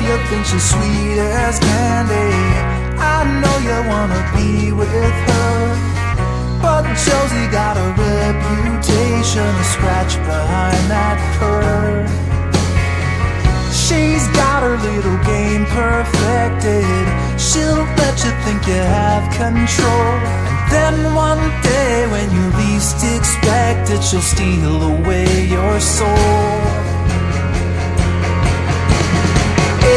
you think she's sweet as candy. I know you wanna be with her, but Josie got a reputation, a scratch behind that curve. She's got her little game perfected. She'll let you think you have control, and then one day when you least expect it, she'll steal away your soul.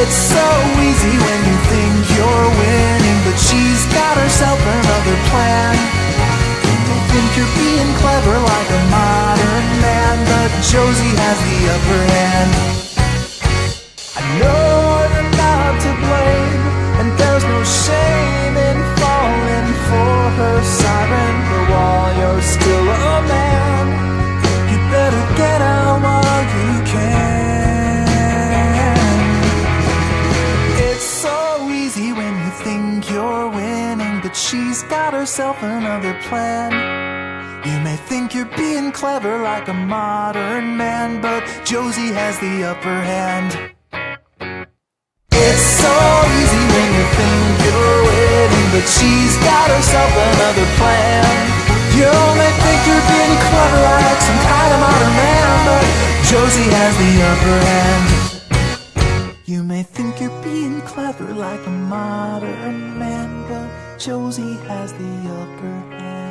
It's so easy when you think you're winning, but she's got herself another plan. You think you're being clever like a modern man, but Josie has the upper hand. I know you're not to blame, and there's no shame in falling for her siren. But while you're still a man, you better get out while you can. It's so easy when you think you're winning, but she's got herself another plan. You may think you're being clever like a modern man, but Josie has the upper hand. It's so easy when you think you're winning, but she's got herself another plan. You may think you're being clever like some kind of modern man, but Josie has the upper hand. You may think you're being clever like a modern man, but Josie has the upper hand.